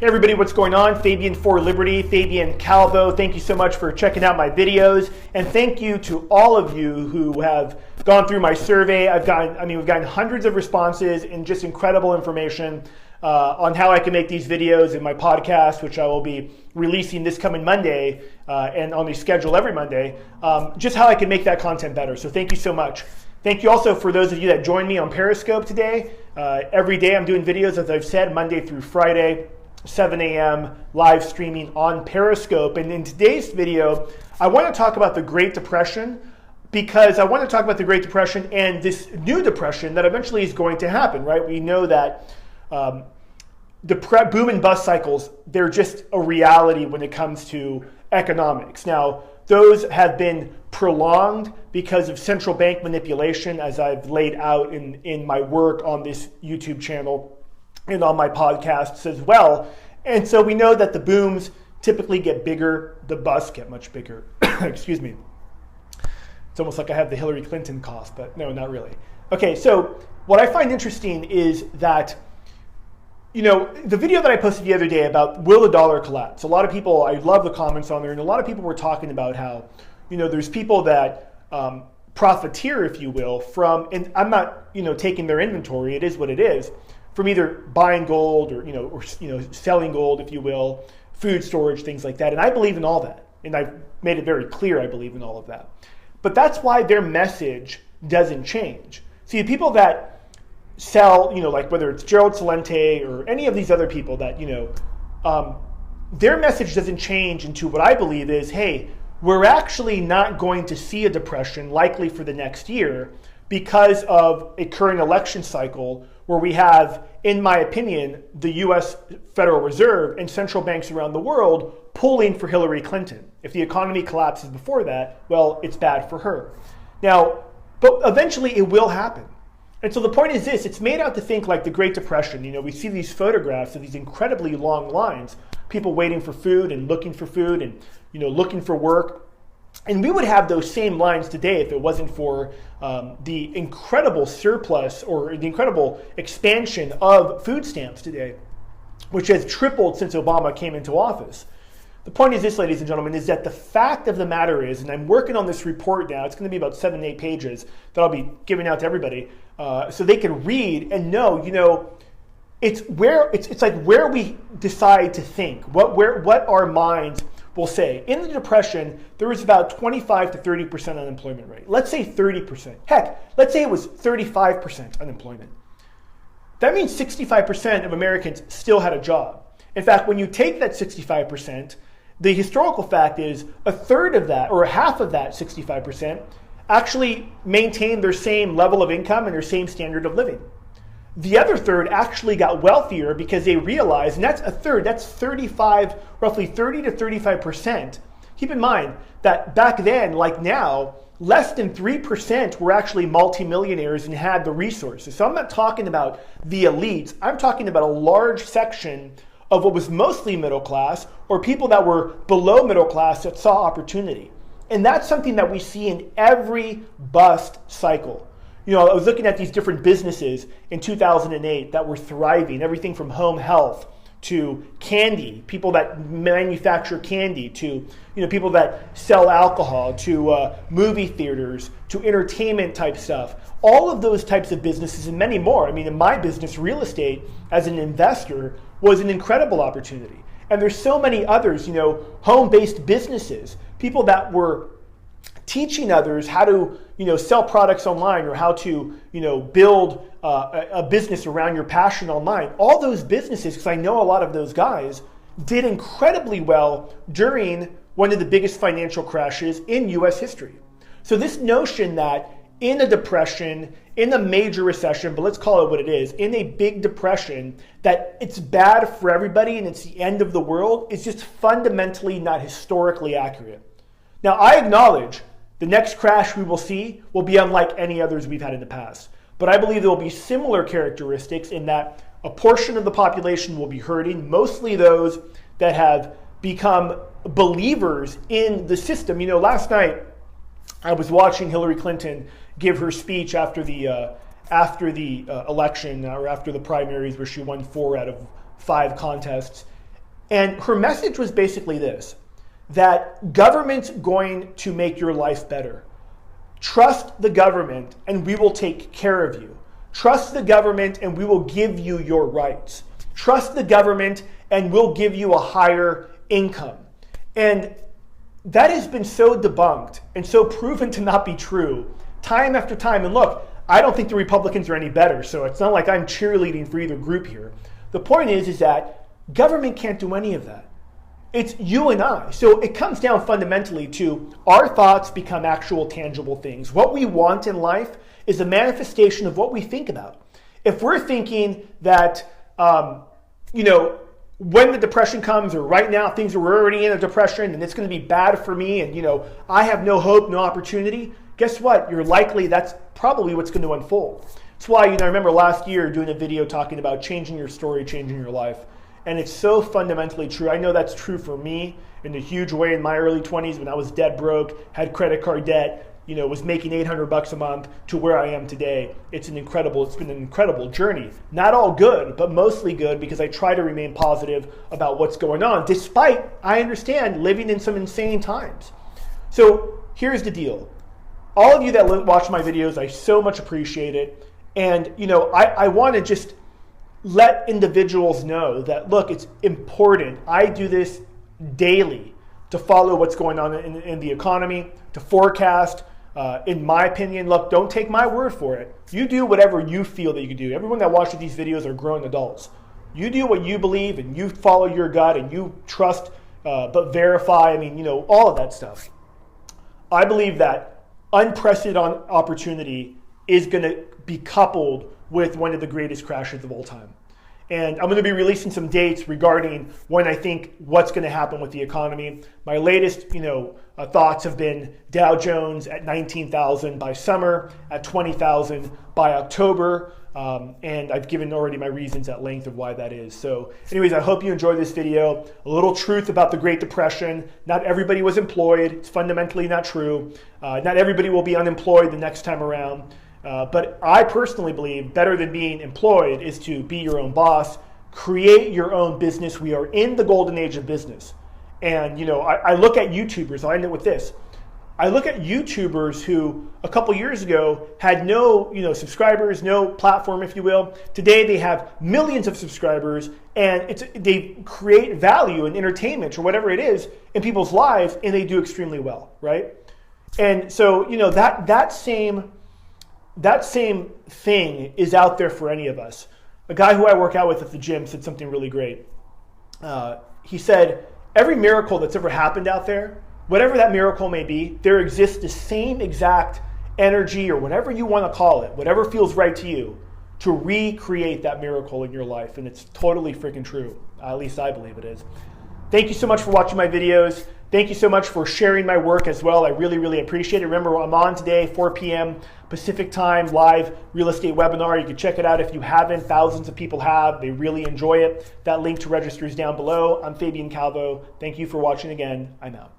Hey everybody, what's going on? Fabian for Liberty, Fabian Calvo. Thank you so much for checking out my videos, and thank you to all of you who have gone through my survey. We've gotten hundreds of responses and just incredible information on how I can make these videos in my podcast, which I will be releasing this coming Monday and on the schedule every Monday, just how I can make that content better. So thank you so much. Thank you also for those of you that joined me on Periscope today. Every day I'm doing videos, as I've said, Monday through Friday. 7 a.m. live streaming on Periscope. And in today's video, I want to talk about the Great Depression, because I want to talk about the Great Depression and this new depression that eventually is going to happen, right? We know that boom and bust cycles, they're just a reality when it comes to economics. Now, those have been prolonged because of central bank manipulation, as I've laid out in my work on this YouTube channel and on my podcasts as well. And so we know that the booms typically get bigger, the busts get much bigger. Excuse me. It's almost like I have the Hillary Clinton cough, but no, not really. Okay, so what I find interesting is that, the video that I posted the other day about will the dollar collapse? A lot of people, I love the comments on there, and a lot of people were talking about how, there's people that profiteer, if you will, from, and I'm not, taking their inventory, it is what it is, from either buying gold or selling gold, if you will, food storage, things like that. And I believe in all that. And I've made it very clear I believe in all of that. But that's why their message doesn't change. See, the people that sell, like whether it's Gerald Celente or any of these other people that, their message doesn't change into what I believe is, hey, we're actually not going to see a depression likely for the next year because of a current election cycle where we have, in my opinion, the U.S. Federal Reserve and central banks around the world pulling for Hillary Clinton. If the economy collapses before that, well, it's bad for her. Now, but eventually it will happen. And so the point is this, it's made out to think like the Great Depression. We see these photographs of these incredibly long lines, people waiting for food and looking for food and, looking for work. And we would have those same lines today if it wasn't for the incredible surplus or the incredible expansion of food stamps today, which has tripled since Obama came into office. The point is this, ladies and gentlemen, is that the fact of the matter is, and I'm working on this report now, it's going to be about 7 to 8 pages that I'll be giving out to everybody so they can read and know, it's like where we decide to think, what our minds will say. In the Depression, there was about 25 to 30% unemployment rate. Let's say 30%. Heck, let's say it was 35% unemployment. That means 65% of Americans still had a job. In fact, when you take that 65%, the historical fact is a third of that, or half of that 65%, actually maintained their same level of income and their same standard of living. The other third actually got wealthier because they realized, and that's a third, that's roughly 30 to 35%. Keep in mind that back then, like now, less than 3% were actually multimillionaires and had the resources. So I'm not talking about the elites. I'm talking about a large section of what was mostly middle class or people that were below middle class that saw opportunity. And that's something that we see in every bust cycle. I was looking at these different businesses in 2008 that were thriving, everything from home health to candy, people that manufacture candy, to people that sell alcohol, to movie theaters, to entertainment type stuff. All of those types of businesses and many more. In my business, real estate, as an investor, was an incredible opportunity. And there's so many others, home-based businesses, people that were teaching others how to sell products online or how to build a business around your passion online. All those businesses, because I know a lot of those guys, did incredibly well during one of the biggest financial crashes in U.S. history. So this notion that in a depression, in a major recession, but let's call it what it is, in a big depression, that it's bad for everybody and it's the end of the world is just fundamentally not historically accurate. Now, I acknowledge the next crash we will see will be unlike any others we've had in the past. But I believe there will be similar characteristics in that a portion of the population will be hurting, mostly those that have become believers in the system. Last night I was watching Hillary Clinton give her speech after the election or after the primaries where she won 4 out of 5 contests. And her message was basically this, that government's going to make your life better. Trust the government and we will take care of you. Trust the government and we will give you your rights. Trust the government and we'll give you a higher income. And that has been so debunked and so proven to not be true time after time. And look, I don't think the Republicans are any better, so it's not like I'm cheerleading for either group here. The point is that government can't do any of that. It's you and I. So it comes down fundamentally to our thoughts become actual tangible things. What we want in life is a manifestation of what we think about. If we're thinking that, when the depression comes, or right now things are already in a depression and it's going to be bad for me and, I have no hope, no opportunity, guess what? That's probably what's going to unfold. That's why, I remember last year doing a video talking about changing your story, changing your life. And it's so fundamentally true. I know that's true for me in a huge way in my early 20s when I was dead broke, had credit card debt, was making $800 a month to where I am today. It's been an incredible journey. Not all good, but mostly good because I try to remain positive about what's going on, despite, I understand, living in some insane times. So here's the deal. All of you that watch my videos, I so much appreciate it. And, I want to just let individuals know that, look, it's important. I do this daily to follow what's going on in the economy, to forecast. In my opinion, look, don't take my word for it. You do whatever you feel that you can do. Everyone that watches these videos are grown adults. You do what you believe and you follow your gut and you trust but verify, all of that stuff. I believe that unprecedented opportunity is going to be coupled with one of the greatest crashes of all time. And I'm going to be releasing some dates regarding when I think what's going to happen with the economy. My latest, thoughts have been Dow Jones at 19,000 by summer, at 20,000 by October. And I've given already my reasons at length of why that is. So anyways, I hope you enjoyed this video. A little truth about the Great Depression. Not everybody was employed. It's fundamentally not true. Not everybody will be unemployed the next time around. But I personally believe better than being employed is to be your own boss, create your own business. We are in the golden age of business. And, I look at YouTubers, I'll end it with this. I look at YouTubers who a couple years ago had no, subscribers, no platform, if you will. Today they have millions of subscribers and they create value and entertainment or whatever it is in people's lives and they do extremely well, right? And so, that same thing is out there for any of us. A guy who I work out with at the gym said something really great. He said, every miracle that's ever happened out there, whatever that miracle may be, there exists the same exact energy or whatever you want to call it, whatever feels right to you, to recreate that miracle in your life. And it's totally freaking true. At least I believe it is. Thank you so much for watching my videos. Thank you so much for sharing my work as well. I really, really appreciate it. Remember, I'm on today, 4 p.m. Pacific time, live real estate webinar. You can check it out if you haven't. Thousands of people have. They really enjoy it. That link to register is down below. I'm Fabian Calvo. Thank you for watching again. I'm out.